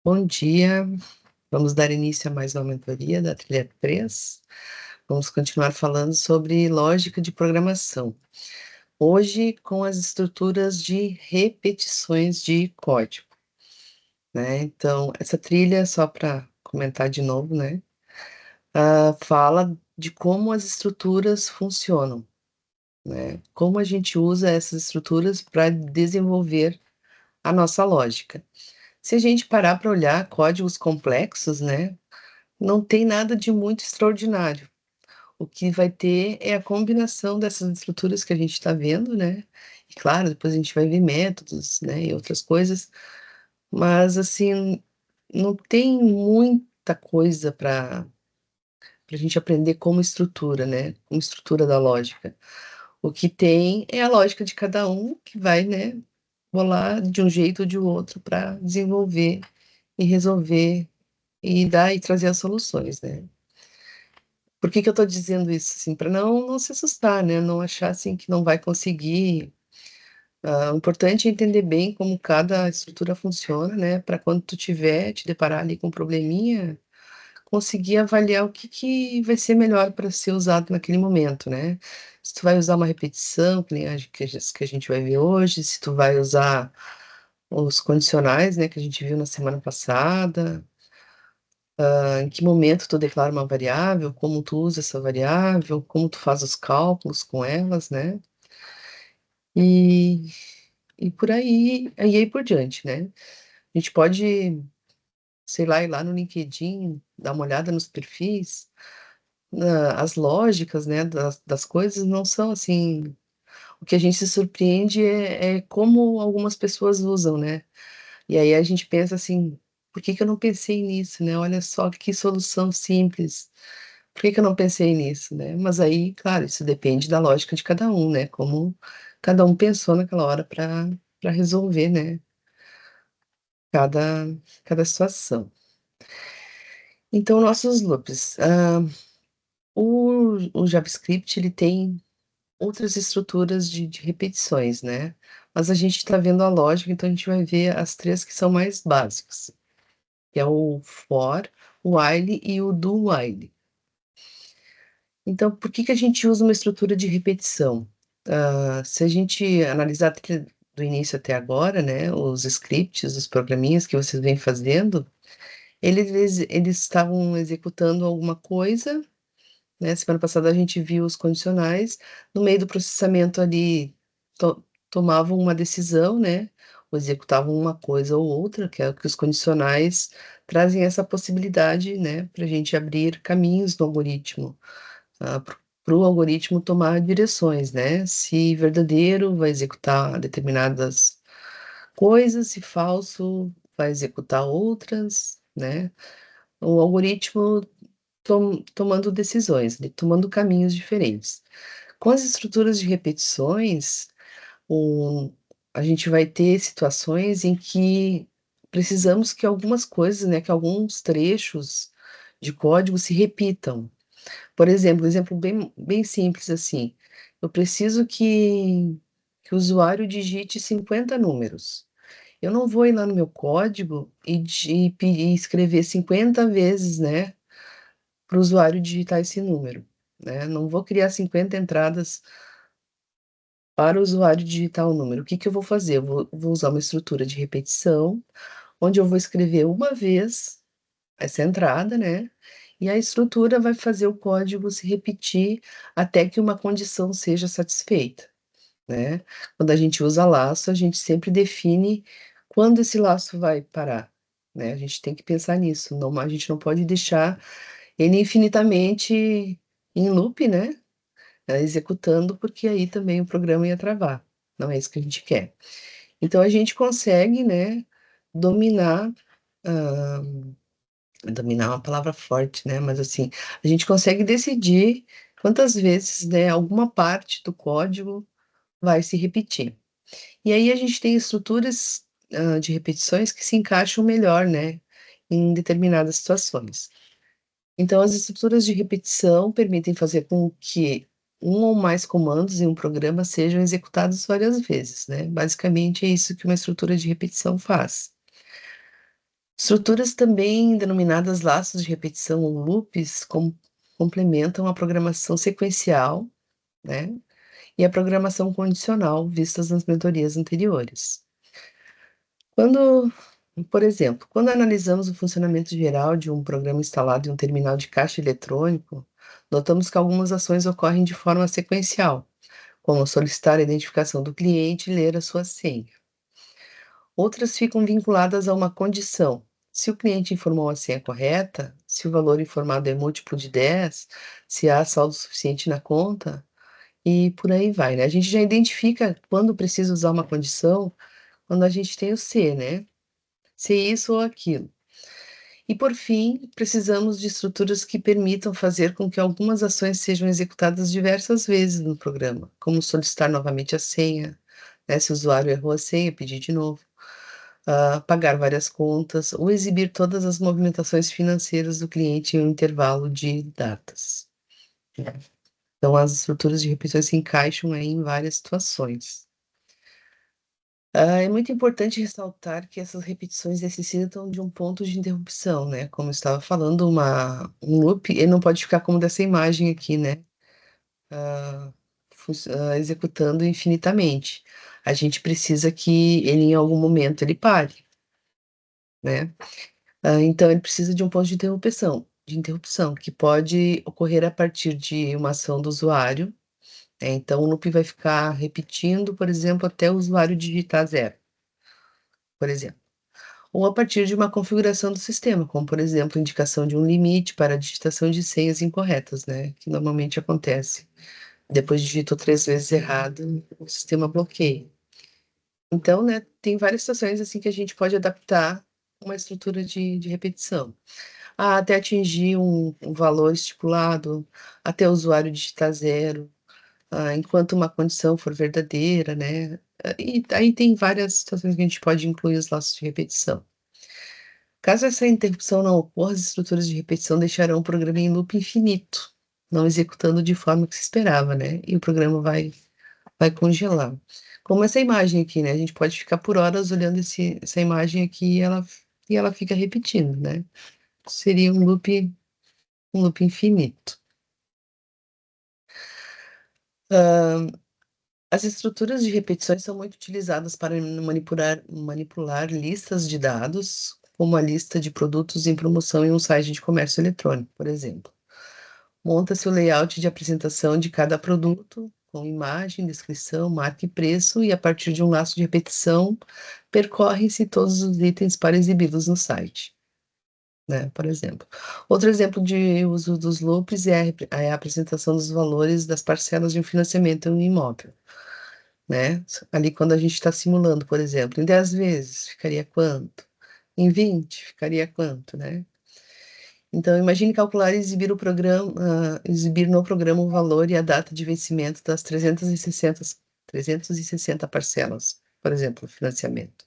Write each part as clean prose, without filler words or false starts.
Bom dia, vamos dar início a mais uma mentoria da trilha 3. Vamos continuar falando sobre lógica de programação. Hoje com as estruturas de repetições de código, né. Então, essa trilha, só para comentar de novo, né, fala de como as estruturas funcionam, né, como a gente usa essas estruturas para desenvolver a nossa lógica. Se a gente parar para olhar códigos complexos, né, não tem nada de muito extraordinário. O que vai ter é a combinação dessas estruturas que a gente está vendo, né, e claro, depois a gente vai ver métodos, né, e outras coisas, mas assim, não tem muita coisa para a gente aprender como estrutura, né, como estrutura da lógica. O que tem é a lógica de cada um que vai, né, bolar de um jeito ou de outro para desenvolver e resolver e dar e trazer as soluções, né. Por que que eu estou dizendo isso, assim? Para não se assustar, né, não achar, assim, que não vai conseguir. O importante é entender bem como cada estrutura funciona, né, para quando tu te deparar ali com um probleminha, conseguir avaliar o que que vai ser melhor para ser usado naquele momento, né. Se tu vai usar uma repetição, que nem a gente vai ver hoje, se tu vai usar os condicionais, né, que a gente viu na semana passada, em que momento tu declara uma variável, como tu usa essa variável, como tu faz os cálculos com elas, né, e por aí por diante, né. A gente pode, sei lá, ir lá no LinkedIn, dar uma olhada nos perfis, as lógicas, né, das coisas não são assim, o que a gente se surpreende é como algumas pessoas usam, né. E aí a gente pensa assim: "Por que que eu não pensei nisso, né, olha só que solução simples". Por que que eu não pensei nisso, né? Mas aí, claro, isso depende da lógica de cada um, né, como cada um pensou naquela hora para resolver, né, cada situação. Então nossos loops, o JavaScript ele tem outras estruturas de repetições, né, mas a gente está vendo a lógica, então a gente vai ver as 3 que são mais básicas, que é o for, o while e o do while. Então, por que que a gente usa uma estrutura de repetição? Se a gente analisar a trilha do início até agora, né, os scripts, os programinhas que vocês vêm fazendo, eles estavam executando alguma coisa, né, semana passada a gente viu os condicionais, no meio do processamento ali, tomavam uma decisão, né, ou executavam uma coisa ou outra, que é o que os condicionais trazem essa possibilidade, né, para a gente abrir caminhos no algoritmo. Para o algoritmo tomar direções, né, se verdadeiro vai executar determinadas coisas, se falso vai executar outras, né. O algoritmo tomando decisões, ele tomando caminhos diferentes. Com as estruturas de repetições, o a gente vai ter situações em que precisamos que algumas coisas, né, que alguns trechos de código se repitam. Por exemplo, um exemplo bem simples, assim, eu preciso que o usuário digite 50 números. Eu não vou ir lá no meu código e escrever 50 vezes, né, para o usuário digitar esse número, né, não vou criar 50 entradas para o usuário digitar o número. O que que eu vou fazer? Eu vou usar uma estrutura de repetição, onde eu vou escrever uma vez essa entrada, né, e a estrutura vai fazer o código se repetir até que uma condição seja satisfeita, né. Quando a gente usa laço, a gente sempre define quando esse laço vai parar, né, a gente tem que pensar nisso, não a gente não pode deixar ele infinitamente em loop, né, executando, porque aí também o programa ia travar, não é isso que a gente quer. Então a gente consegue, né, dominar, hã dominar é uma palavra forte, né, mas assim, a gente consegue decidir quantas vezes, né, alguma parte do código vai se repetir. E aí a gente tem estruturas, de repetições que se encaixam melhor, né, em determinadas situações. Então as estruturas de repetição permitem fazer com que um ou mais comandos em um programa sejam executados várias vezes, né, basicamente é isso que uma estrutura de repetição faz. Estruturas também denominadas laços de repetição ou loops complementam a programação sequencial, né, e a programação condicional vistas nas mentorias anteriores. Quando, por exemplo, quando analisamos o funcionamento geral de um programa instalado em um terminal de caixa eletrônico, notamos que algumas ações ocorrem de forma sequencial, como solicitar a identificação do cliente e ler a sua senha. Outras ficam vinculadas a uma condição. Se o cliente informou a senha correta, se o valor informado é múltiplo de 10, se há saldo suficiente na conta, e por aí vai, né? A gente já identifica quando precisa usar uma condição, quando a gente tem o se, né? Se isso ou aquilo. E por fim, precisamos de estruturas que permitam fazer com que algumas ações sejam executadas diversas vezes no programa, como solicitar novamente a senha, né? Se o usuário errou a senha, pedir de novo, pagar várias contas ou exibir todas as movimentações financeiras do cliente em um intervalo de datas. Então, as estruturas de repetições se encaixam aí em várias situações. É muito importante ressaltar que essas repetições necessitam de um ponto de interrupção, né? Como eu estava falando, um loop, ele não pode ficar como dessa imagem aqui, né? Ah, executando infinitamente. A gente precisa que ele, em algum momento, ele pare, né? Então, ele precisa de um ponto de interrupção, que pode ocorrer a partir de uma ação do usuário, né? Então, o loop vai ficar repetindo, por exemplo, até o usuário digitar zero, por exemplo. Ou a partir de uma configuração do sistema, como, por exemplo, indicação de um limite para a digitação de senhas incorretas, né? Que normalmente acontece. Depois digitou 3 vezes errado, o sistema bloqueia. Então, né, tem várias situações assim que a gente pode adaptar uma estrutura de repetição. Até atingir um valor estipulado, até o usuário digitar zero, enquanto uma condição for verdadeira, né? E aí tem várias situações que a gente pode incluir os laços de repetição. Caso essa interrupção não ocorra, as estruturas de repetição deixarão o programa em loop infinito, não executando de forma que se esperava, né? E o programa vai congelar. Como essa imagem aqui, né? A gente pode ficar por horas olhando essa imagem aqui e ela fica repetindo, né? Seria um loop infinito. As estruturas de repetições são muito utilizadas para manipular listas de dados, como a lista de produtos em promoção em um site de comércio eletrônico, por exemplo. Monta-se o layout de apresentação de cada produto, com imagem, descrição, marca e preço, e a partir de um laço de repetição, percorrem-se todos os itens para exibi-los no site, né, por exemplo. Outro exemplo de uso dos loops é a apresentação dos valores das parcelas de um financiamento em um imóvel, né? Ali quando a gente está simulando, por exemplo, em 10 vezes ficaria quanto? Em 20 ficaria quanto, né? Então, imagine calcular e exibir no programa o valor e a data de vencimento das 360 parcelas, por exemplo, financiamento,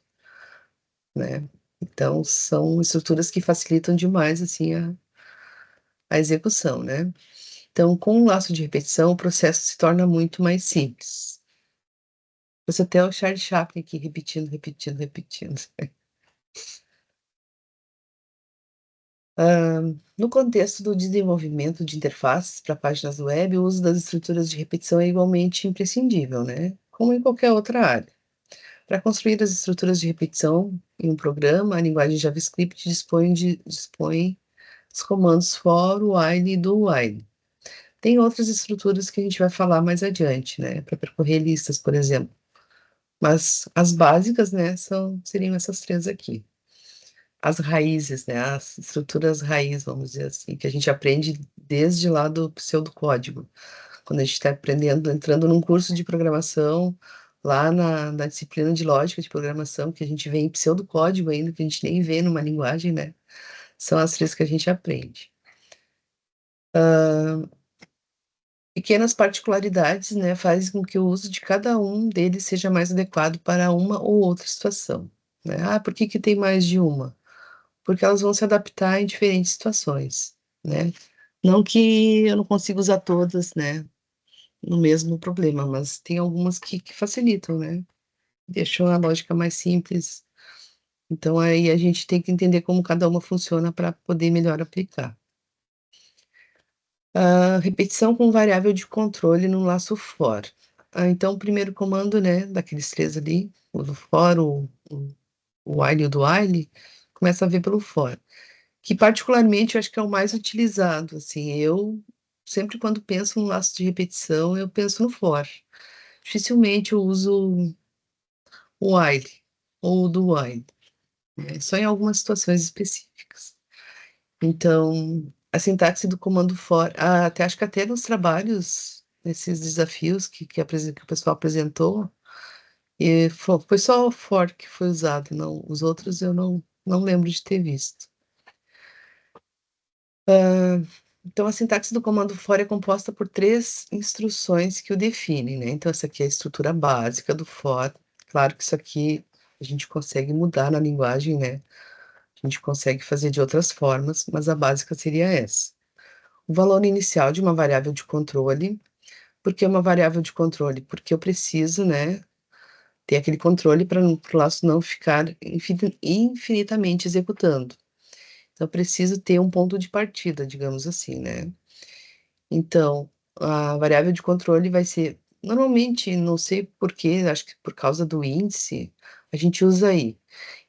né? Então, são estruturas que facilitam demais, assim, a execução, né? Então, com um laço de repetição, o processo se torna muito mais simples. Você tem o Charlie Chaplin aqui repetindo, repetindo, repetindo. No contexto do desenvolvimento de interfaces para páginas web, o uso das estruturas de repetição é igualmente imprescindível, né? Como em qualquer outra área. Para construir as estruturas de repetição em um programa, a linguagem JavaScript dispõe dos comandos for, while e do while. Tem outras estruturas que a gente vai falar mais adiante, né? Para percorrer listas, por exemplo. Mas as básicas, né, seriam essas três aqui. As raízes, né, as estruturas raiz, vamos dizer assim, que a gente aprende desde lá do pseudocódigo. Quando a gente está aprendendo, entrando num curso de programação, lá na disciplina de lógica de programação, que a gente vê em pseudocódigo ainda, que a gente nem vê numa linguagem, né? São as três que a gente aprende. Pequenas particularidades, né, fazem com que o uso de cada um deles seja mais adequado para uma ou outra situação, né? Por que que tem mais de uma? Porque elas vão se adaptar em diferentes situações, né? Não que eu não consiga usar todas, né, no mesmo problema, mas tem algumas que facilitam, né? Deixam a lógica mais simples, Então aí a gente tem que entender como cada uma funciona para poder melhor aplicar. Repetição com variável de controle no laço for. Então o primeiro comando, né, daqueles 3 ali, o do for, o while e o do while, começa a ver pelo for, que particularmente eu acho que é o mais utilizado, assim, eu sempre quando penso num laço de repetição, eu penso no for. Dificilmente eu uso o while ou o do while, né, só em algumas situações específicas. Então, a sintaxe do comando for, até acho que até nos trabalhos, nesses desafios que o pessoal apresentou, e foi só o for que foi usado, não, os outros eu não lembro de ter visto. Então, a sintaxe do comando for é composta por 3 instruções que o definem, né? Então, essa aqui é a estrutura básica do for. Claro que isso aqui a gente consegue mudar na linguagem, né? A gente consegue fazer de outras formas, mas a básica seria essa. O valor inicial de uma variável de controle. Por que uma variável de controle? Porque eu preciso, né, ter aquele controle para o laço não ficar infinitamente executando. Então, eu preciso ter um ponto de partida, digamos assim, né? Então, a variável de controle vai ser, normalmente, não sei por quê, acho que por causa do índice, a gente usa aí.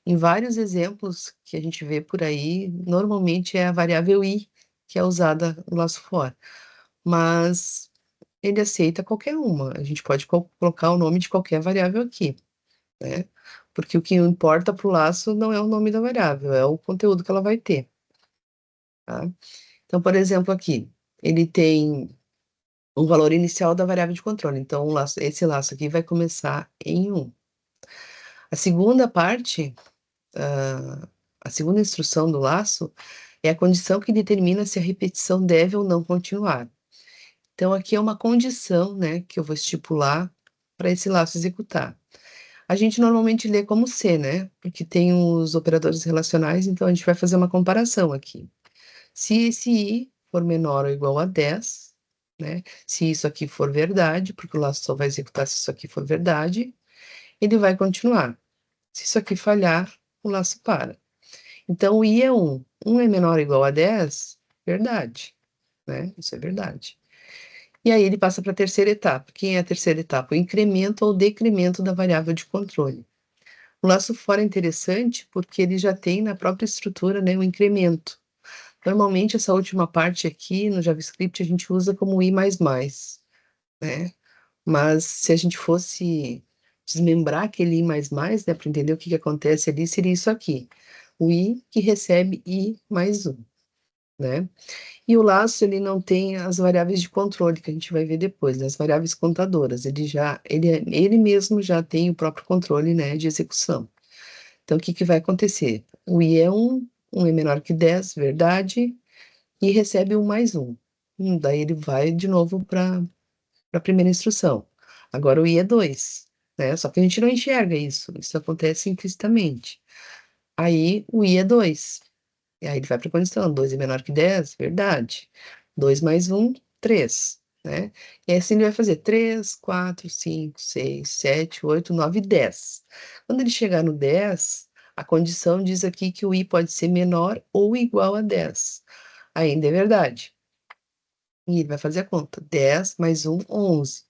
Em vários exemplos que a gente vê por aí, normalmente é a variável i que é usada no laço for. Mas ele aceita qualquer uma. A gente pode colocar o nome de qualquer variável aqui, né? Porque o que importa para o laço não é o nome da variável, é o conteúdo que ela vai ter, tá? Então, por exemplo, aqui, ele tem um valor inicial da variável de controle. Então, esse laço aqui vai começar em 1. A segunda parte, a segunda instrução do laço é a condição que determina se a repetição deve ou não continuar. Então, aqui é uma condição, né, que eu vou estipular para esse laço executar. A gente normalmente lê como se, né, porque tem os operadores relacionais, então a gente vai fazer uma comparação aqui. Se esse i for menor ou igual a 10, né, se isso aqui for verdade, porque o laço só vai executar se isso aqui for verdade, ele vai continuar. Se isso aqui falhar, o laço para. Então, o i é 1. 1 é menor ou igual a 10, verdade, né, isso é verdade. E aí ele passa para a terceira etapa. Quem é a terceira etapa? O incremento ou decremento da variável de controle. O laço for é interessante porque ele já tem na própria estrutura, né, o incremento. Normalmente essa última parte aqui no JavaScript a gente usa como i++, né? Mas se a gente fosse desmembrar aquele i++, né, para entender o que acontece ali, seria isso aqui. O i que recebe i mais 1, né? E o laço, ele não tem as variáveis de controle, que a gente vai ver depois, né? As variáveis contadoras. Ele mesmo já tem o próprio controle, né, de execução. Então, o que que vai acontecer? O i é 1, 1 é menor que 10, verdade, e recebe 1 mais 1. Daí ele vai de novo para a primeira instrução. Agora o i é 2, né? Só que a gente não enxerga isso acontece implicitamente. Aí o i é 2. E aí ele vai para a condição, 2 é menor que 10, verdade. 2 mais 1, 3, né? E assim ele vai fazer 3, 4, 5, 6, 7, 8, 9, 10. Quando ele chegar no 10, a condição diz aqui que o i pode ser menor ou igual a 10. Ainda é verdade. E ele vai fazer a conta. 10 mais 1, 11.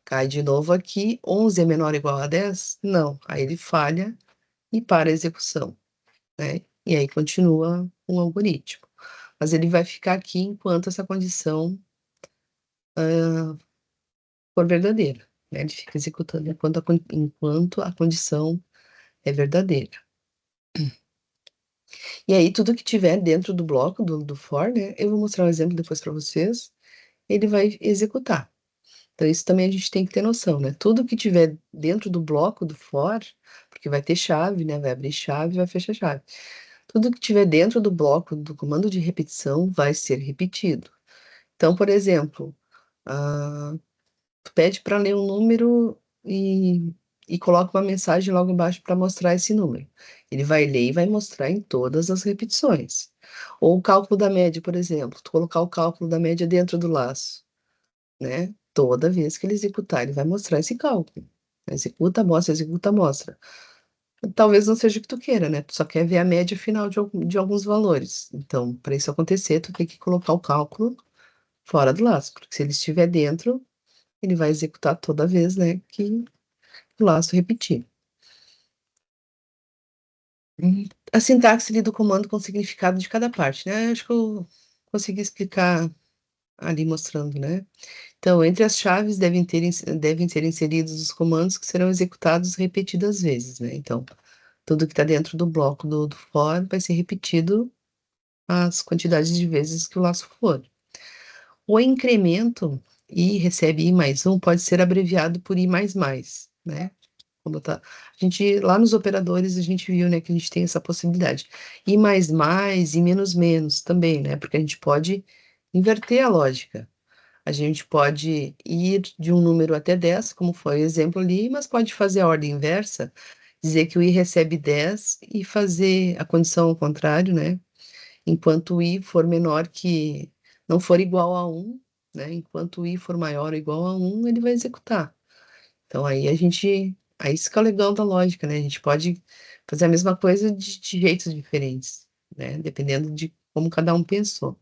Cai de novo aqui. 11 é menor ou igual a 10? Não. Aí ele falha e para a execução, né? E aí continua o algoritmo. Mas ele vai ficar aqui enquanto essa condição for verdadeira, né? Ele fica executando enquanto a condição é verdadeira. E aí, tudo que tiver dentro do bloco do for, né? Eu vou mostrar um exemplo depois para vocês. Ele vai executar. Então, isso também a gente tem que ter noção, né? Tudo que tiver dentro do bloco do for, porque vai ter chave, né? Vai abrir chave, vai fechar chave. Tudo que tiver dentro do bloco do comando de repetição vai ser repetido. Então, por exemplo, tu pede para ler um número e coloca uma mensagem logo embaixo para mostrar esse número. Ele vai ler e vai mostrar em todas as repetições. Ou o cálculo da média, por exemplo, tu colocar o cálculo da média dentro do laço, né? Toda vez que ele executar, ele vai mostrar esse cálculo. Executa, mostra, executa, mostra. talvez não seja o que tu queira, né? Tu só quer ver a média final de alguns valores. Então, para isso acontecer, tu tem que colocar o cálculo fora do laço, porque se ele estiver dentro, ele vai executar toda vez, né, que o laço repetir. A sintaxe ali do comando com o significado de cada parte, né? Acho que eu consegui explicar ali mostrando, né? Então, entre as chaves devem ser inseridos os comandos que serão executados repetidas vezes, né? Então, tudo que está dentro do bloco do for vai ser repetido as quantidades de vezes que o laço for. O incremento i recebe i mais um pode ser abreviado por i mais mais, né? A gente, lá nos operadores, a gente viu, né, que a gente tem essa possibilidade. I mais mais, e menos menos também, né? Porque a gente pode inverter a lógica. A gente pode ir de um número até 10, como foi o exemplo ali, mas pode fazer a ordem inversa, dizer que o i recebe 10 e fazer a condição ao contrário, né? Enquanto o i for menor que, não for igual a 1, né? Enquanto o i for maior ou igual a 1, ele vai executar. Então aí isso que é o legal da lógica, né? A gente pode fazer a mesma coisa de jeitos diferentes, né? Dependendo de como cada um pensou.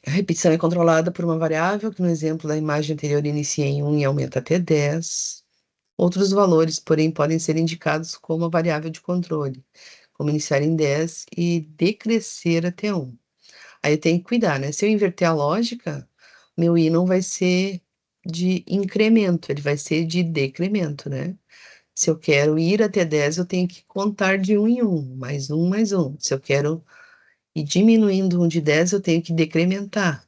A repetição é controlada por uma variável, que no exemplo da imagem anterior inicia em 1 e aumenta até 10. Outros valores, porém, podem ser indicados como a variável de controle, como iniciar em 10 e decrescer até 1. Aí eu tenho que cuidar, né? Se eu inverter a lógica, meu i não vai ser de incremento, ele vai ser de decremento, né? Se eu quero ir até 10, eu tenho que contar de 1 em 1, mais 1, mais 1. Se eu quero ir diminuindo um de 10, eu tenho que decrementar,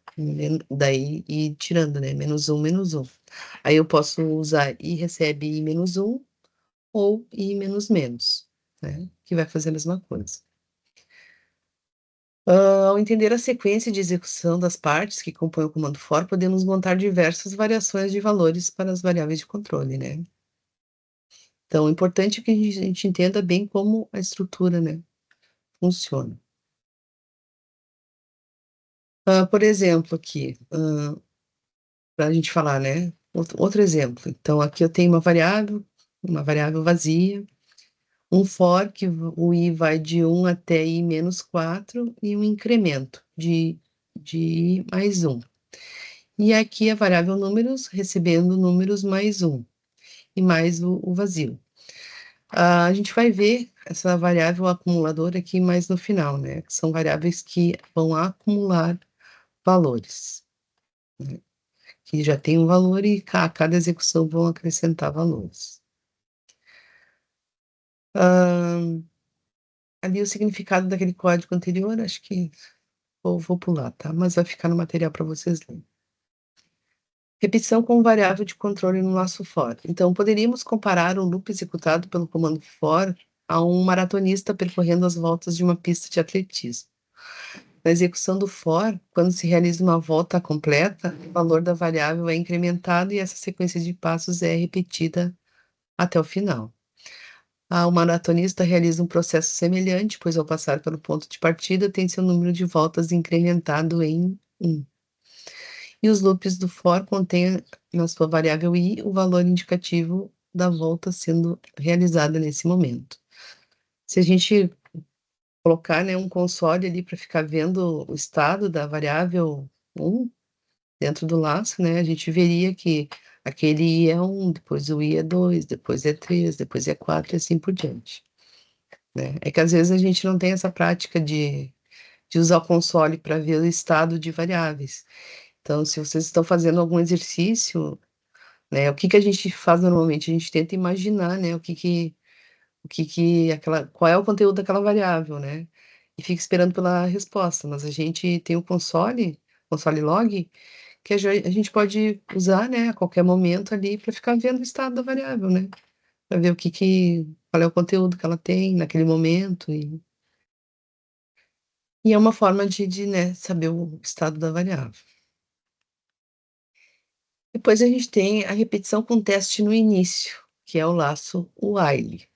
daí ir tirando, né? Menos 1, menos 1. Aí eu posso usar i recebe i menos 1 ou i menos menos, né? Que vai fazer a mesma coisa. Ao entender a sequência de execução das partes que compõem o comando for, podemos montar diversas variações de valores para as variáveis de controle, né? Então, é importante que a gente entenda bem como a estrutura, né, funciona. Por exemplo, aqui, para a gente falar, né, outro exemplo. Então, aqui eu tenho uma variável vazia, um for, que o i vai de 1 até i menos 4, e um incremento de i mais 1. E aqui a variável números recebendo números mais 1 e mais o vazio. A gente vai ver essa variável acumuladora aqui mais no final, né? São variáveis que vão acumular valores, né? Que já tem um valor e a cada execução vão acrescentar valores. Ali o significado daquele código anterior, acho que vou pular, tá? Mas vai ficar no material para vocês lerem. Repetição com variável de controle no laço for. Então, poderíamos comparar um loop executado pelo comando for a um maratonista percorrendo as voltas de uma pista de atletismo. Na execução do for, quando se realiza uma volta completa, o valor da variável é incrementado e essa sequência de passos é repetida até o final. O maratonista realiza um processo semelhante, pois ao passar pelo ponto de partida, tem seu número de voltas incrementado em 1. E os loops do for contêm na sua variável i o valor indicativo da volta sendo realizada nesse momento. Se a gente colocar, né, um console ali para ficar vendo o estado da variável 1 dentro do laço, né, a gente veria que aquele i é 1, depois o i é 2, depois é 3, depois é 4 e assim por diante, né? É que às vezes a gente não tem essa prática de usar o console para ver o estado de variáveis. Então, se vocês estão fazendo algum exercício, né, o que que a gente faz normalmente? A gente tenta imaginar, né, qual é o conteúdo daquela variável, né? E fica esperando pela resposta, mas a gente tem o console log, que a gente pode usar, né, a qualquer momento ali para ficar vendo o estado da variável, né? Para ver qual é o conteúdo que ela tem naquele momento e é uma forma né, saber o estado da variável. Depois a gente tem a repetição com teste no início, que é o laço while.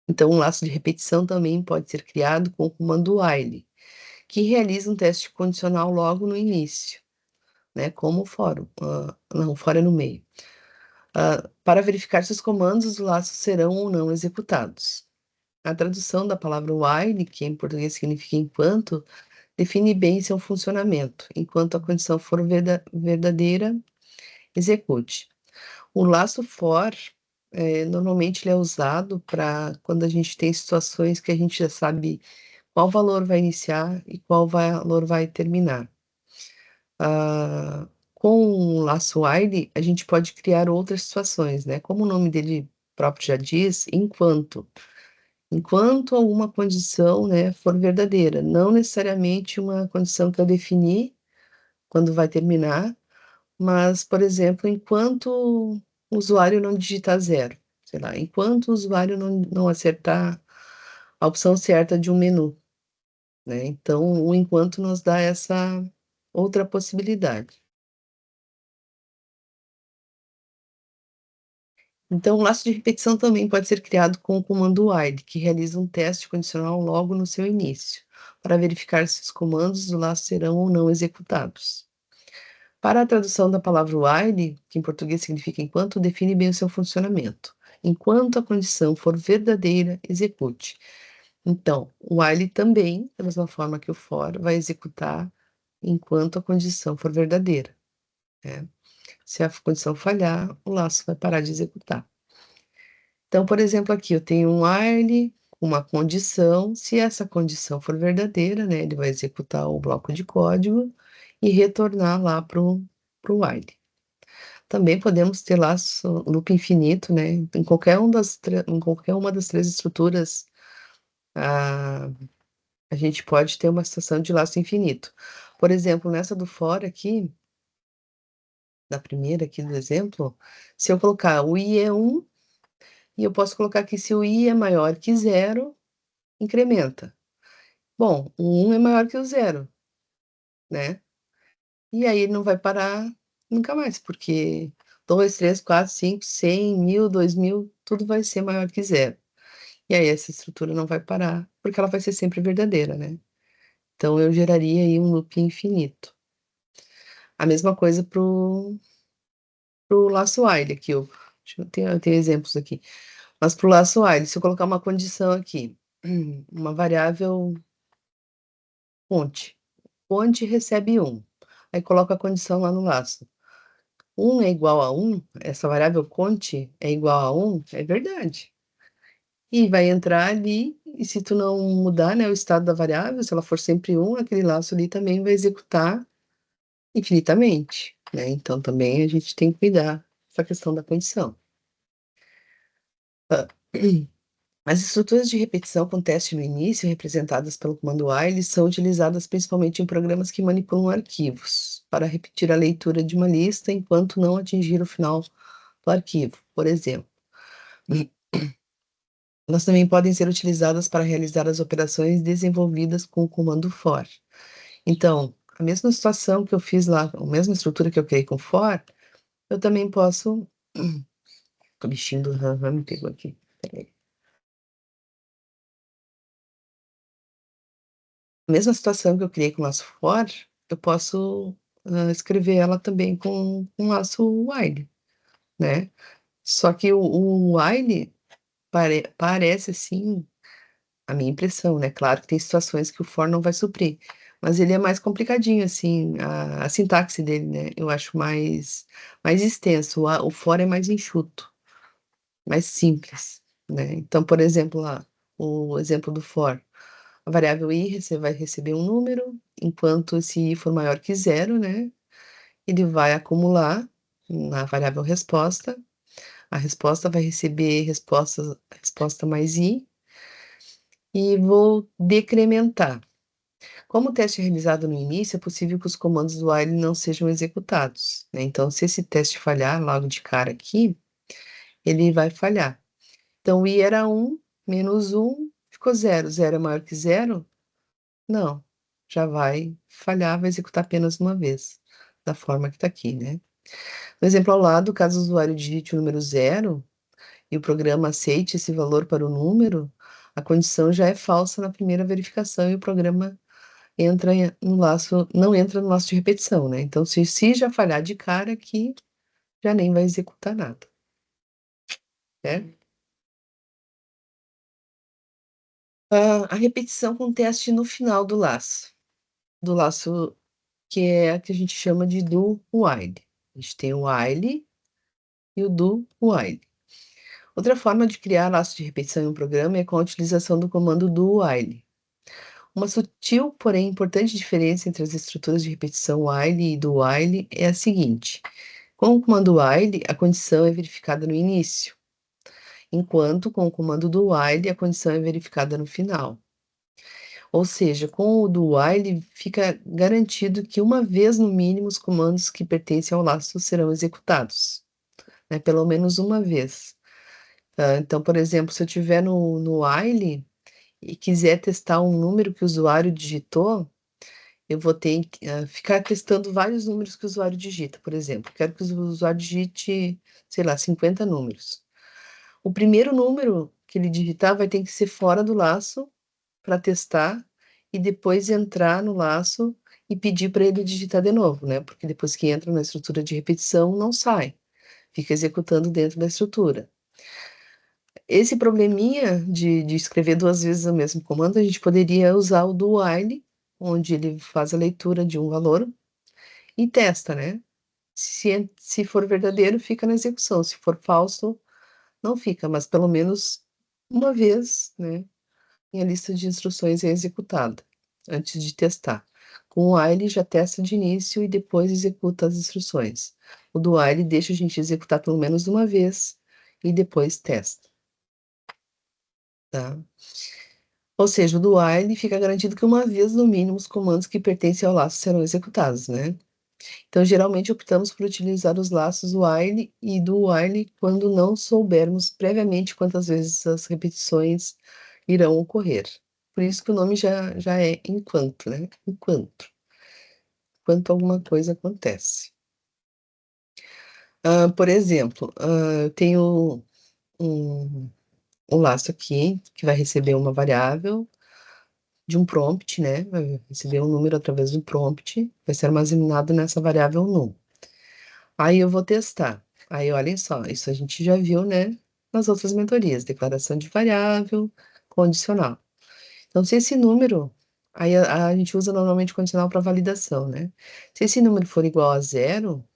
Então, um laço de repetição também pode ser criado com o comando while, que realiza um teste condicional logo no início, né? Como o for. Não, o for é no meio. para verificar se os comandos do laço serão ou não executados. A tradução da palavra while, que em português significa enquanto, define bem seu funcionamento. Enquanto a condição for verdadeira, execute. O laço for, normalmente ele é usado para quando a gente tem situações que a gente já sabe qual valor vai iniciar e qual valor vai terminar. Com o laço while, a gente pode criar outras situações, né? Como o nome dele próprio já diz, enquanto. Enquanto alguma condição, né, for verdadeira, não necessariamente uma condição que eu defini quando vai terminar, mas, por exemplo, enquanto o usuário não digitar zero, sei lá, enquanto o usuário não acertar a opção certa de um menu, né? Então, o enquanto nos dá essa outra possibilidade. Então, o laço de repetição também pode ser criado com o comando while, que realiza um teste condicional logo no seu início, para verificar se os comandos do laço serão ou não executados. Para a tradução da palavra while, que em português significa enquanto, define bem o seu funcionamento. Enquanto a condição for verdadeira, execute. Então, o while também, da mesma forma que o for, vai executar enquanto a condição for verdadeira, né? Se a condição falhar, o laço vai parar de executar. Então, por exemplo, aqui eu tenho um while, uma condição. Se essa condição for verdadeira, né, ele vai executar o bloco de código e retornar lá para o while. Também podemos ter laço loop infinito, né? Em qualquer uma das três estruturas, a, a gente pode ter uma situação de laço infinito. Por exemplo, nessa do for aqui, da primeira aqui do exemplo, se eu colocar o i é 1, e eu posso colocar aqui se o i é maior que zero, incrementa. Bom, o 1 é maior que o zero, né? E aí ele não vai parar nunca mais, porque 2, 3, 4, 5, 100, 1000, 2000, tudo vai ser maior que zero. E aí essa estrutura não vai parar, porque ela vai ser sempre verdadeira, né? Então eu geraria aí um loop infinito. A mesma coisa pro laço while aqui, eu tenho exemplos aqui. Mas pro laço while, se eu colocar uma condição aqui, uma variável fonte, fonte recebe 1. Aí coloco a condição lá no laço. 1 é igual a 1, essa variável conte é igual a 1, é verdade. E vai entrar ali, e se tu não mudar, né, o estado da variável, se ela for sempre 1, aquele laço ali também vai executar infinitamente, né? Então também a gente tem que cuidar dessa questão da condição. Ah, As estruturas de repetição com teste no início, representadas pelo comando while, são utilizadas principalmente em programas que manipulam arquivos, para repetir a leitura de uma lista enquanto não atingir o final do arquivo, por exemplo. Elas também podem ser utilizadas para realizar as operações desenvolvidas com o comando for. Então, a mesma situação que eu fiz lá, a mesma estrutura que eu criei com for, eu também posso. O bichinho do RAM me pegou aqui. Peraí. A mesma situação que eu criei com laço for, eu posso escrever ela também com um laço while, né? Só que o while parece assim, a minha impressão, né? Claro que tem situações que o for não vai suprir, mas ele é mais complicadinho, assim, a sintaxe dele, né? Eu acho mais extenso. O for é mais enxuto, mais simples, né? Então, por exemplo, lá, o exemplo do for, a variável i, você vai receber um número, enquanto esse i for maior que zero, né? Ele vai acumular na variável resposta, a resposta vai receber resposta mais i, e vou decrementar. Como o teste é realizado no início, é possível que os comandos do while não sejam executados, né? Então, se esse teste falhar logo de cara aqui, ele vai falhar. Então, o i era 1, menos 1, ficou 0. 0 é maior que 0? Não. Já vai falhar, vai executar apenas uma vez, da forma que está aqui, né? No exemplo ao lado, caso o usuário digite o número 0 e o programa aceite esse valor para o número, a condição já é falsa na primeira verificação e o programa no laço, não entra no laço de repetição, né? Então, se já falhar de cara aqui, já nem vai executar nada. né? A repetição com teste no final do laço que é a que a gente chama de do while. A gente tem o while e o do while. Outra forma de criar laço de repetição em um programa é com a utilização do comando do while. Uma sutil, porém importante diferença entre as estruturas de repetição while e do while é a seguinte: com o comando while, a condição é verificada no início, enquanto com o comando do while, a condição é verificada no final. Ou seja, com o do while, fica garantido que uma vez no mínimo os comandos que pertencem ao laço serão executados, né? Pelo menos uma vez. Então, por exemplo, se eu estiver no while e quiser testar um número que o usuário digitou, eu vou ter que ficar testando vários números que o usuário digita. Por exemplo, quero que o usuário digite, sei lá, 50 números. O primeiro número que ele digitar vai ter que ser fora do laço para testar e depois entrar no laço e pedir para ele digitar de novo, né? Porque depois que entra na estrutura de repetição, não sai, fica executando dentro da estrutura. Esse probleminha de escrever duas vezes o mesmo comando, a gente poderia usar o do while, onde ele faz a leitura de um valor e testa, né? Se for verdadeiro, fica na execução. Se for falso, não fica, mas pelo menos uma vez, né? E a lista de instruções é executada antes de testar. Com o while já testa de início e depois executa as instruções. O do while deixa a gente executar pelo menos uma vez e depois testa, tá? Ou seja, o do while fica garantido que uma vez no mínimo os comandos que pertencem ao laço serão executados, né? Então, geralmente optamos por utilizar os laços while e do while quando não soubermos previamente quantas vezes as repetições irão ocorrer. Por isso que o nome já é enquanto, né? Enquanto alguma coisa acontece. Por exemplo, eu tenho um, um laço aqui que vai receber uma variável de um prompt, né? Vai receber um número através do prompt, vai ser armazenado nessa variável num. Aí eu vou testar. Aí, olhem só, isso a gente já viu, né? Nas outras mentorias, declaração de variável, condicional. Então, se esse número, aí a gente usa normalmente condicional para validação, né? Se esse número for igual a zero,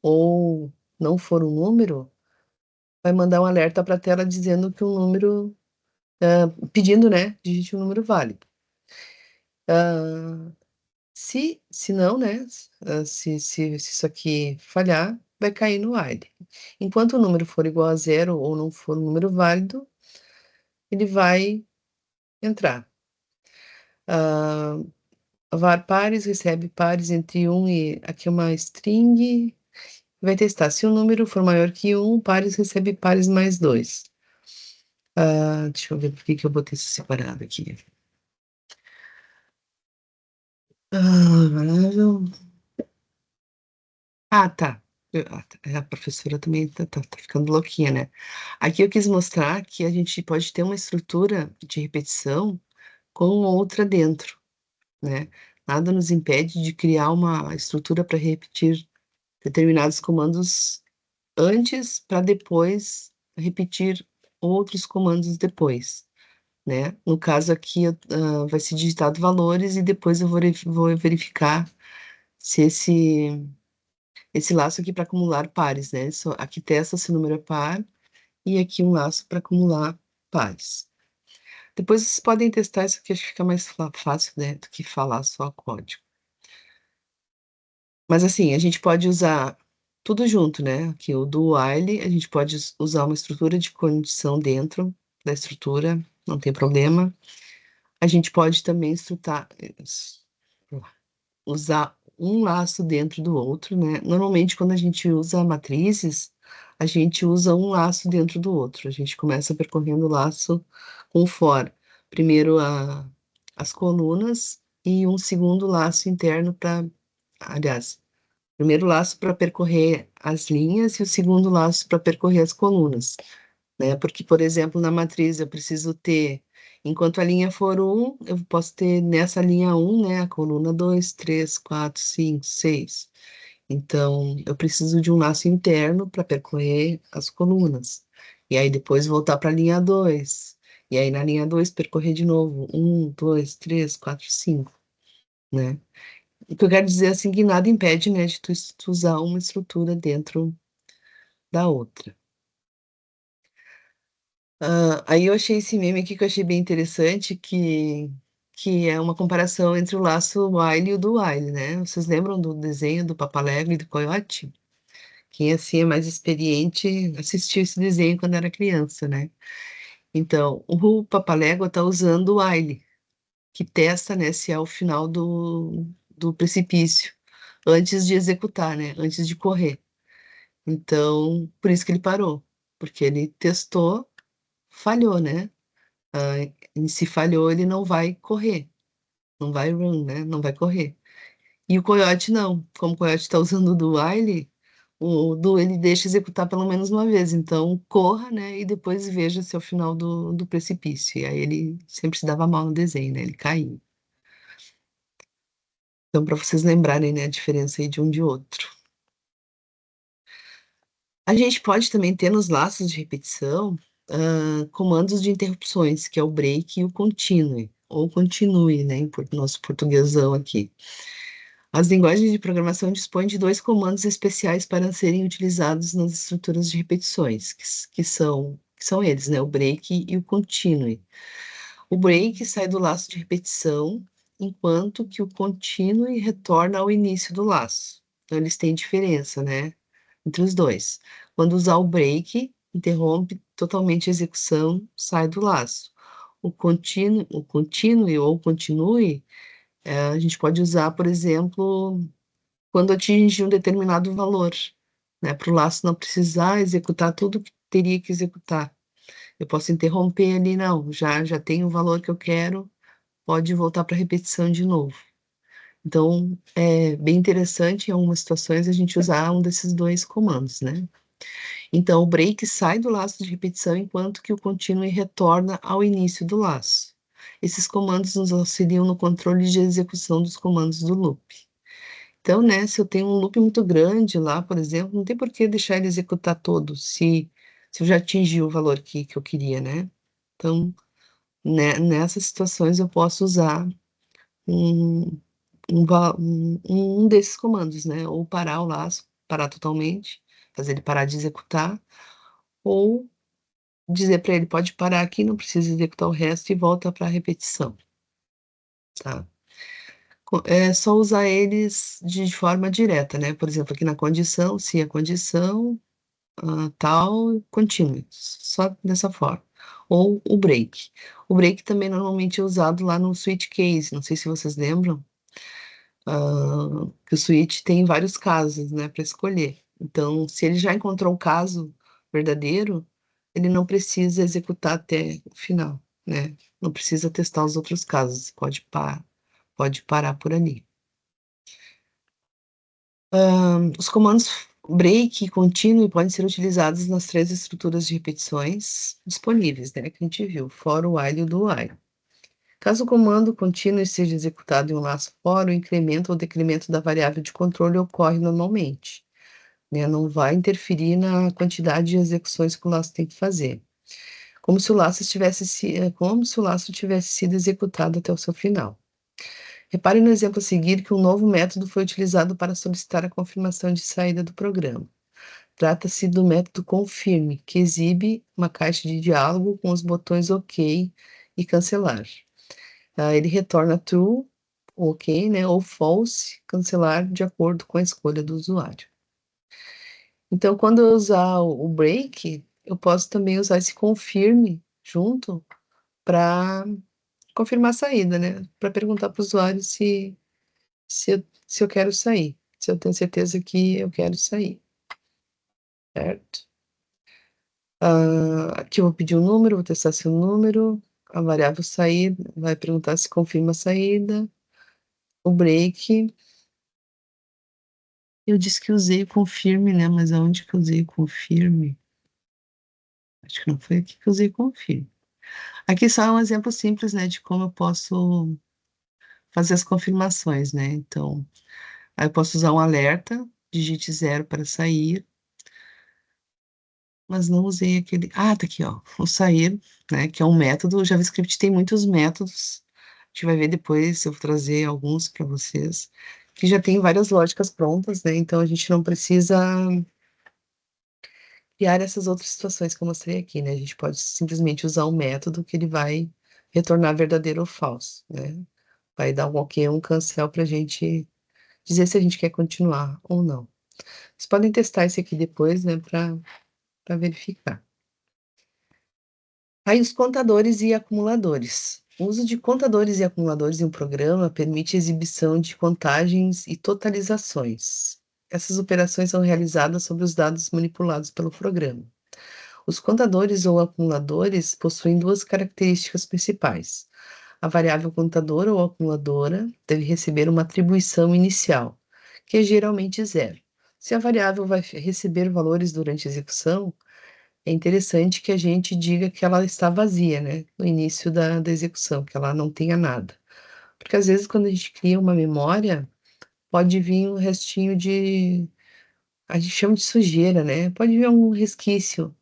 ou não for um número, vai mandar um alerta para a tela dizendo que o número, pedindo, né? Digite um número válido. Ah, se não, né? Se isso aqui falhar, vai cair no while. Enquanto o número for igual a zero ou não for um número válido, ele vai entrar. Var pares recebe pares entre um e aqui é uma string. Vai testar. Se o número for maior que um, pares recebe pares mais dois. Deixa eu ver por que eu botei isso separado aqui. Variável. Tá. A professora também tá ficando louquinha, né? Aqui eu quis mostrar que a gente pode ter uma estrutura de repetição com outra dentro, né? Nada nos impede de criar uma estrutura para repetir determinados comandos antes, para depois repetir outros comandos depois, né? No caso aqui, vai ser digitado valores e depois eu vou verificar se esse laço aqui para acumular pares, né? Aqui testa se o número é par e aqui um laço para acumular pares. Depois vocês podem testar isso aqui, acho que fica mais fácil, né, do que falar só código. Mas assim, a gente pode usar tudo junto, né? Aqui o do while, a gente pode usar uma estrutura de condição dentro da estrutura, não tem problema. A gente pode também usar um laço dentro do outro, né? Normalmente, quando a gente usa matrizes, a gente usa um laço dentro do outro. A gente começa percorrendo o laço com for. Primeiro as colunas e um segundo laço interno para, aliás, primeiro laço para percorrer as linhas e o segundo laço para percorrer as colunas, né? Porque, por exemplo, na matriz eu preciso ter, enquanto a linha for um, eu posso ter nessa linha um, né, a coluna 2, 3, 4, 5, 6. Então, eu preciso de um laço interno para percorrer as colunas. E aí depois voltar para a linha 2. E aí na linha 2 percorrer de novo. 1, 2, 3, 4, 5, né? O que eu quero dizer assim que nada impede, né, de tu usar uma estrutura dentro da outra. Aí eu achei esse meme aqui que eu achei bem interessante, que é uma comparação entre o laço Wiley e o do Wiley, né? Vocês lembram do desenho do Papaléguas e do Coiote? Quem assim é mais experiente assistiu esse desenho quando era criança, né? Então, o Papalégua está usando o Wiley, que testa, né, se é o final do precipício, antes de executar, né? Antes de correr. Então, por isso que ele parou, porque ele testou, falhou, né? Ah, e se falhou, ele não vai correr, não vai run, né? Não vai correr. E o coiote não, como o coiote está usando o do Wiley, o do ele deixa executar pelo menos uma vez. Então, corra, né? E depois veja se é o final do precipício. E aí ele sempre se dava mal no desenho, né? Ele caía. Então, para vocês lembrarem, né, a diferença aí de um de outro. A gente pode também ter nos laços de repetição comandos de interrupções, que é o break e o continue, ou continue, né, em nosso portuguesão aqui. As linguagens de programação dispõem de dois comandos especiais para serem utilizados nas estruturas de repetições, que são eles, né, o break e o continue. O break sai do laço de repetição, enquanto que o continue retorna ao início do laço. Então, eles têm diferença, né, entre os dois. Quando usar o break, interrompe totalmente a execução, sai do laço. O continue ou continue, a gente pode usar, por exemplo, quando atingir um determinado valor, né, para o laço não precisar executar tudo que teria que executar. Eu posso interromper ali, não, já tem o valor que eu quero, pode voltar para a repetição de novo. Então, é bem interessante em algumas situações a gente usar um desses dois comandos, né? Então, o break sai do laço de repetição enquanto que o continue retorna ao início do laço. Esses comandos nos auxiliam no controle de execução dos comandos do loop. Então, né, se eu tenho um loop muito grande lá, por exemplo, não tem por que deixar ele executar todo, se eu já atingi o valor que eu queria, né? Então, né, nessas situações eu posso usar um, um desses comandos, né? Ou parar o laço, parar totalmente, fazer ele parar de executar, ou dizer para ele, pode parar aqui, não precisa executar o resto e volta para a repetição, tá? É só usar eles de forma direta, né? Por exemplo, aqui na condição, se a condição tal, continue, só dessa forma. Ou o break. O break também normalmente é usado lá no switch case, não sei se vocês lembram, que o switch tem vários casos, né, para escolher. Então, se ele já encontrou o caso verdadeiro, ele não precisa executar até o final, né? Não precisa testar os outros casos, pode parar por ali. Os comandos break e continue podem ser utilizados nas três estruturas de repetições disponíveis, né, que a gente viu, for, while e o do while. Caso o comando continue seja executado em um laço for, o incremento ou decremento da variável de controle ocorre normalmente, né, não vai interferir na quantidade de execuções que o laço tem que fazer, como se o laço tivesse sido executado até o seu final. Repare no exemplo a seguir que um novo método foi utilizado para solicitar a confirmação de saída do programa. Trata-se do método confirme, que exibe uma caixa de diálogo com os botões OK e cancelar. Ele retorna true, OK, né, ou false, cancelar, de acordo com a escolha do usuário. Então, quando eu usar o break, eu posso também usar esse confirme junto para confirmar a saída, né? Para perguntar para o usuário se eu quero sair, se eu tenho certeza que eu quero sair, certo? Aqui eu vou pedir um número, vou testar se o número, a variável sair, vai perguntar se confirma a saída, o break. Eu disse que usei o confirme, né? Mas aonde que eu usei o confirme? Acho que não foi aqui que eu usei o confirme. Aqui só é um exemplo simples, né, de como eu posso fazer as confirmações, né? Então, aí eu posso usar um alerta, digite 0 para sair, mas não usei aquele tá aqui, ó, o sair, né, que é um método. O JavaScript tem muitos métodos, a gente vai ver depois, eu vou trazer alguns para vocês, que já tem várias lógicas prontas, né, então a gente não precisa criar essas outras situações que eu mostrei aqui, né, a gente pode simplesmente usar um método que ele vai retornar verdadeiro ou falso, né, vai dar um ok, um cancel para a gente dizer se a gente quer continuar ou não. Vocês podem testar esse aqui depois, né, para verificar. Aí os contadores e acumuladores. O uso de contadores e acumuladores em um programa permite a exibição de contagens e totalizações. Essas operações são realizadas sobre os dados manipulados pelo programa. Os contadores ou acumuladores possuem duas características principais. A variável contadora ou acumuladora deve receber uma atribuição inicial, que é geralmente zero. Se a variável vai receber valores durante a execução, é interessante que a gente diga que ela está vazia, né, no início da execução, que ela não tenha nada. Porque às vezes quando a gente cria uma memória, pode vir um restinho a gente chama de sujeira, né, pode vir um resquício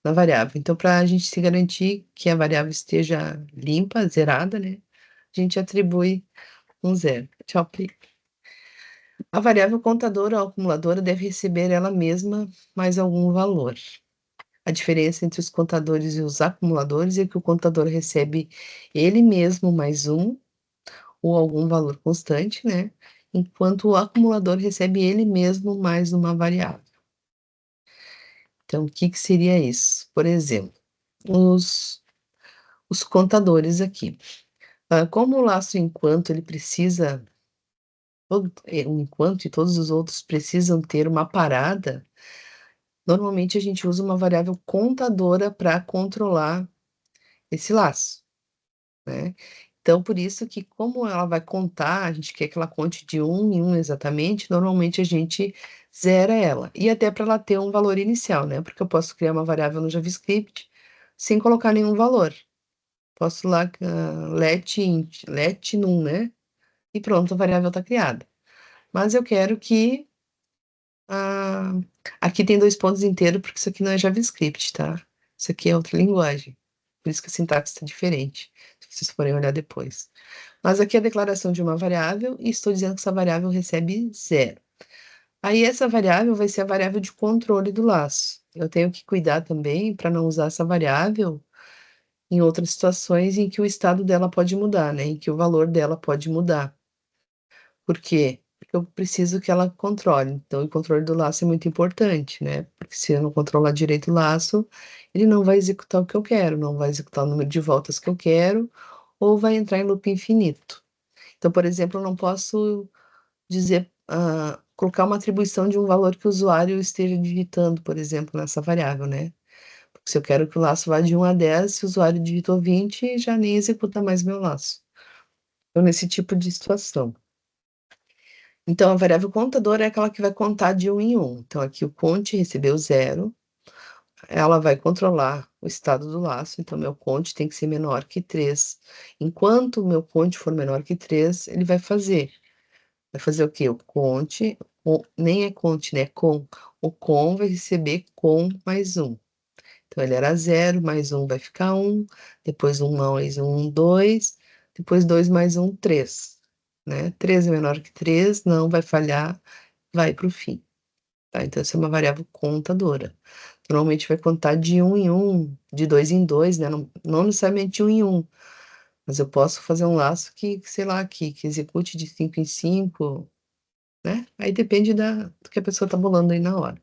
na variável. Então, para a gente se garantir que a variável esteja limpa, zerada, né, a gente atribui um zero. Tchau, Pri. A variável contadora ou acumuladora deve receber ela mesma mais algum valor. A diferença entre os contadores e os acumuladores é que o contador recebe ele mesmo mais um, ou algum valor constante, né? Enquanto o acumulador recebe ele mesmo mais uma variável. Então, o que seria isso? Por exemplo, os contadores aqui. Como o laço enquanto ele precisa, o enquanto e todos os outros precisam ter uma parada, normalmente a gente usa uma variável contadora para controlar esse laço, né? Então, por isso que como ela vai contar, a gente quer que ela conte de 1 em 1 exatamente, normalmente a gente zera ela. E até para ela ter um valor inicial, né? Porque eu posso criar uma variável no JavaScript sem colocar nenhum valor. Posso lá, let int, let num, né? E pronto, a variável está criada. Mas eu quero que ah, aqui tem 2 pontos inteiros, porque isso aqui não é JavaScript, tá? Isso aqui é outra linguagem. Por isso que a sintaxe está diferente, se vocês forem olhar depois. Mas aqui é a declaração de uma variável e estou dizendo que essa variável recebe zero. Aí essa variável vai ser a variável de controle do laço. Eu tenho que cuidar também para não usar essa variável em outras situações em que o estado dela pode mudar, né? Em que o valor dela pode mudar. Por quê? Porque eu preciso que ela controle. Então, o controle do laço é muito importante, né? Porque se eu não controlar direito o laço, ele não vai executar o que eu quero, não vai executar o número de voltas que eu quero, ou vai entrar em loop infinito. Então, por exemplo, eu não posso dizer, colocar uma atribuição de um valor que o usuário esteja digitando, por exemplo, nessa variável, né? Porque se eu quero que o laço vá de 1 a 10, se o usuário digitou 20, já nem executa mais meu laço. Então, nesse tipo de situação. Então, a variável contadora é aquela que vai contar de 1 em 1. Então, aqui o conte recebeu zero, ela vai controlar o estado do laço, então meu conte tem que ser menor que 3. Enquanto o meu conte for menor que 3, ele vai fazer o quê? O conte, nem é conte, né? Com. O com vai receber com mais 1. Então, ele era zero, mais 1 vai ficar 1, depois 1 mais 1, 2, depois 2 mais 1, 3. Né? 3 é menor que 3, não vai falhar, vai para o fim. Tá? Então, essa é uma variável contadora. Normalmente vai contar de 1 em 1, de 2 em 2, né? Não necessariamente de 1 em 1, mas eu posso fazer um laço que sei lá, que execute de 5 em 5, né? Aí depende do que a pessoa está bolando aí na hora.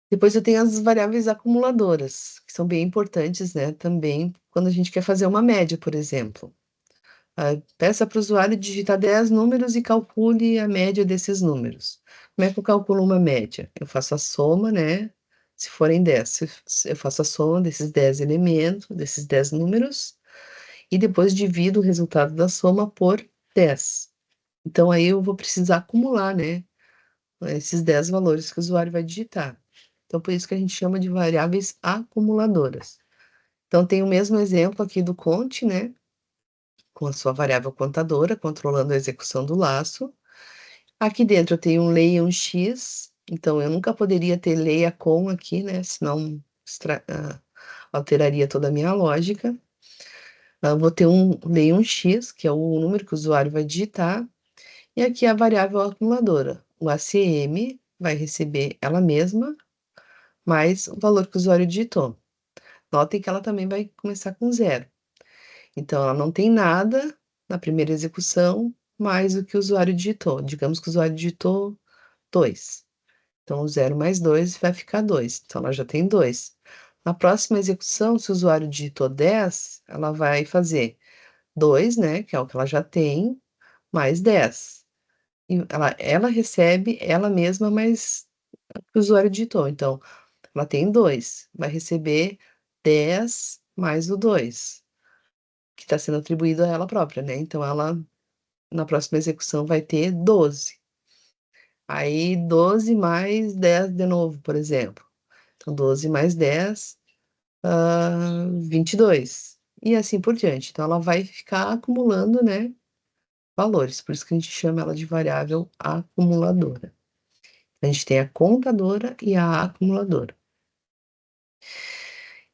Depois eu tenho as variáveis acumuladoras, que são bem importantes, né? Também quando a gente quer fazer uma média, por exemplo. Peça para o usuário digitar 10 números e calcule a média desses números. Como é que eu calculo uma média? Eu faço a soma, né? Se forem 10, eu faço a soma desses 10 elementos, desses 10 números, e depois divido o resultado da soma por 10. Então, aí eu vou precisar acumular, né? Esses 10 valores que o usuário vai digitar. Então, por isso que a gente chama de variáveis acumuladoras. Então, tem o mesmo exemplo aqui do conte, né? Com a sua variável contadora, controlando a execução do laço. Aqui dentro eu tenho um lei e um x, Então, eu nunca poderia ter leia com aqui, né, senão alteraria toda a minha lógica. Eu vou ter um leia um X, que é o número que o usuário vai digitar, e aqui a variável acumuladora. O ACM vai receber ela mesma, mais o valor que o usuário digitou. Notem que ela também vai começar com zero. Então, ela não tem nada na primeira execução, mais o que o usuário digitou. Digamos que o usuário digitou 2. Então, o 0 mais 2 vai ficar 2. Então, ela já tem 2. Na próxima execução, se o usuário digitou 10, ela vai fazer 2, né, que é o que ela já tem, mais 10. E ela recebe ela mesma, mais o que o usuário digitou. Então, ela tem 2, vai receber 10 mais o 2, que está sendo atribuído a ela própria, né? Então, ela, na próxima execução, vai ter 12. Aí, 12 mais 10 de novo, por exemplo. Então, 12 mais 10, 22. E assim por diante. Então, ela vai ficar acumulando, né, valores. Por isso que a gente chama ela de variável acumuladora. A gente tem a contadora e a acumuladora.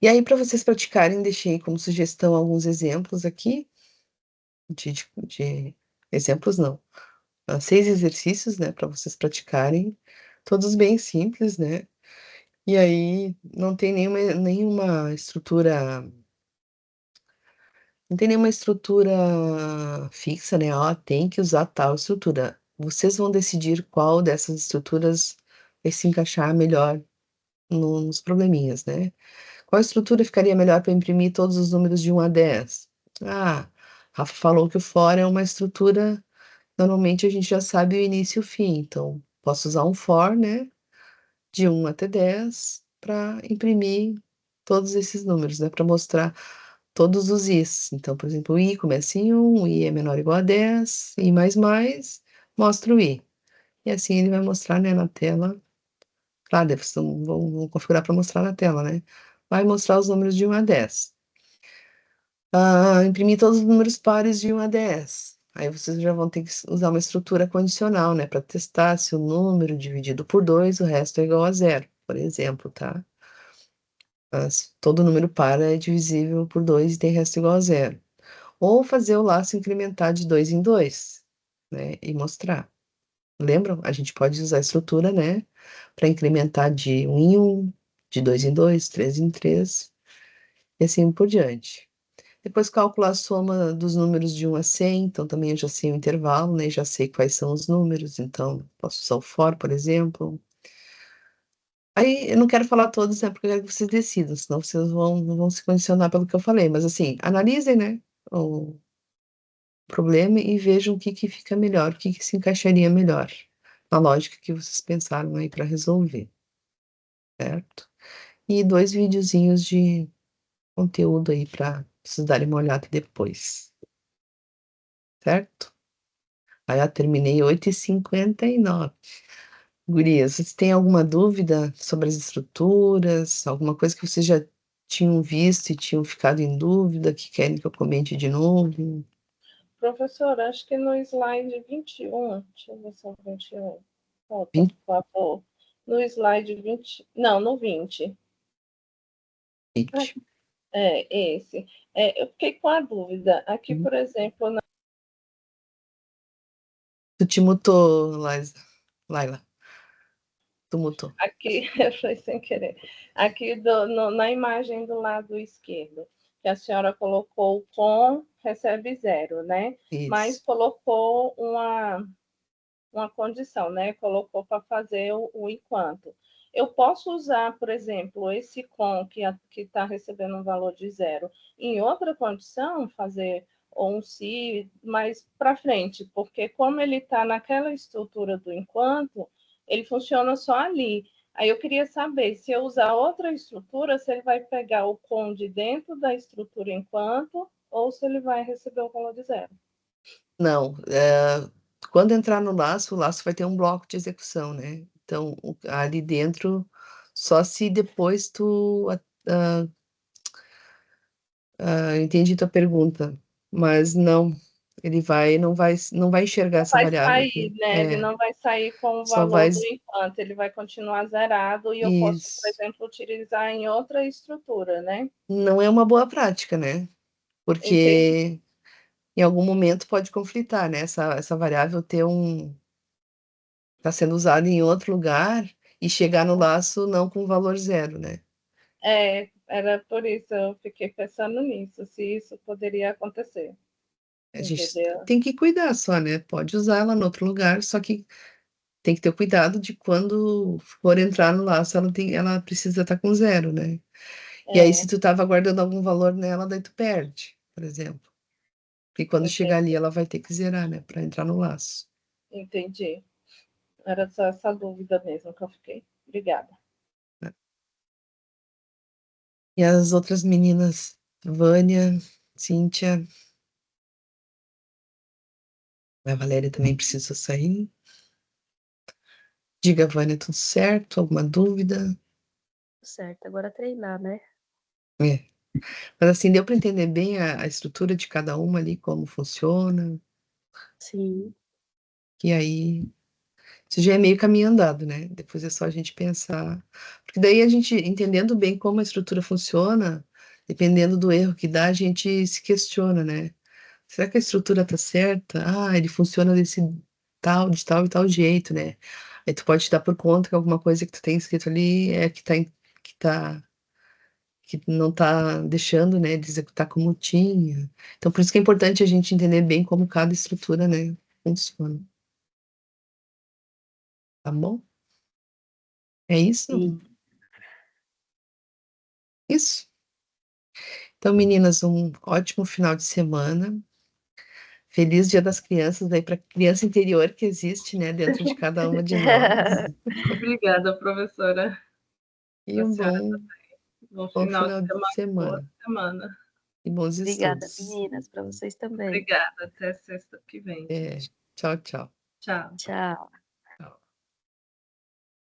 E aí, para vocês praticarem, deixei como sugestão alguns exemplos aqui, de exemplos não, 6 exercícios, né, para vocês praticarem, todos bem simples, né? E aí, não tem nenhuma estrutura fixa, né? Ó, tem que usar tal estrutura. Vocês vão decidir qual dessas estruturas vai se encaixar melhor nos probleminhas, né? Qual estrutura ficaria melhor para imprimir todos os números de 1 a 10? Ah, Rafa falou que o for é uma estrutura, normalmente a gente já sabe o início e o fim, então posso usar um for, né, de 1 até 10 para imprimir todos esses números, né, para mostrar todos os i's. Então, por exemplo, o i começa em 1, o i é menor ou igual a 10, i mais, mostra o i. E assim ele vai mostrar, né, na tela. Claro, vocês vão configurar para mostrar na tela, né? Vai mostrar os números de 1 a 10. Imprimir todos os números pares de 1 a 10. Aí vocês já vão ter que usar uma estrutura condicional, né? Para testar se o número dividido por 2, o resto é igual a zero, por exemplo, tá? Se todo número par é divisível por 2 e tem resto igual a zero. Ou fazer o laço incrementar de 2 em 2, né? E mostrar. Lembram? A gente pode usar a estrutura, né? Para incrementar de 1 em 1, de 2 em 2, 3 em 3, e assim por diante. Depois calcular a soma dos números de 1 a 100, então também eu já sei o intervalo, né? Já sei quais são os números, então posso usar o for, por exemplo. Aí eu não quero falar todos, né? Porque eu quero que vocês decidam, senão vocês vão se condicionar pelo que eu falei. Mas assim, analisem, né? O problema e vejam o que que fica melhor, o que que se encaixaria melhor na lógica que vocês pensaram aí para resolver, certo? E 2 videozinhos de conteúdo aí para vocês darem uma olhada depois, certo? Aí eu terminei 8h59. Gurias, vocês têm alguma dúvida sobre as estruturas? Alguma coisa que vocês já tinham visto e tinham ficado em dúvida, que querem que eu comente de novo? Professor, acho que no slide 21, deixa eu ver se é o 21. Volta, 20? por favor. No slide 20, não, no 20. É, esse. Eu fiquei com a dúvida. Aqui, por exemplo, Tu te mutou, Laila. Tu mutou. aqui, foi sem querer. Aqui na imagem do lado esquerdo, que a senhora colocou com recebe zero, né? Mas Isso. colocou uma condição, né? Colocou para fazer o enquanto. Eu posso usar, por exemplo, esse com que está recebendo um valor de zero em outra condição, fazer ou um se mais para frente, porque como ele está naquela estrutura do enquanto, ele funciona só ali. Aí eu queria saber se eu usar outra estrutura, se ele vai pegar o com de dentro da estrutura enquanto ou se ele vai receber o valor de zero. Não, quando entrar no laço, o laço vai ter um bloco de execução, né? Então, ali dentro, só se depois tu entendi tua pergunta, mas não. Ele não vai enxergar essa Vai variável sair, aqui. né, ele não vai sair com o Só vai valor do enquanto, ele vai continuar zerado e eu posso, por isso. exemplo, utilizar em outra estrutura, né. Não é uma boa prática, né, Entendi. porque em algum momento pode conflitar, né, essa variável ter tá sendo usada em outro lugar e chegar no laço não com valor zero, né. É, era por isso, eu fiquei pensando nisso, se isso poderia acontecer, A gente entendeu. tem que cuidar só, né, pode usar ela no outro lugar, só que tem que ter cuidado de quando for entrar no laço, ela precisa estar com zero, né. E aí se É, tu estava guardando algum valor nela, daí tu perde, por exemplo. E quando chegar ali, entendi, ela vai ter que zerar, né, para entrar no laço. entendi. Era só essa dúvida mesmo que eu fiquei. Obrigada. Né. E as outras meninas, Vânia, Cíntia, a Valéria também precisa sair. Diga, Vânia, tudo certo? Alguma dúvida? Certo, agora treinar, né. É. Mas assim, deu para entender bem a estrutura de cada uma ali, como funciona, Sim, e aí isso já é meio caminho andado, né, depois é só a gente pensar porque daí a gente entendendo bem como a estrutura funciona, dependendo do erro que dá, a gente se questiona, né. Será que a estrutura tá certa? Ah, ele funciona desse de tal e tal jeito, né. Aí tu pode te dar por conta que alguma coisa que tu tem escrito ali é que tá que não tá deixando, né, de executar como tinha. Então por isso que é importante a gente entender bem como cada estrutura, né, funciona, tá bom? É isso? sim. Isso. Então meninas, um ótimo final de semana. Feliz Dia das Crianças aí pra criança interior que existe, né, dentro de cada uma de nós. Obrigada, professora. E A um senhora bom bom bom final de final de semana, boa semana semana. e bons Obrigada, estudos. meninas, para vocês também. Obrigada, até sexta que vem. É. Tchau, tchau. Tchau. Tchau.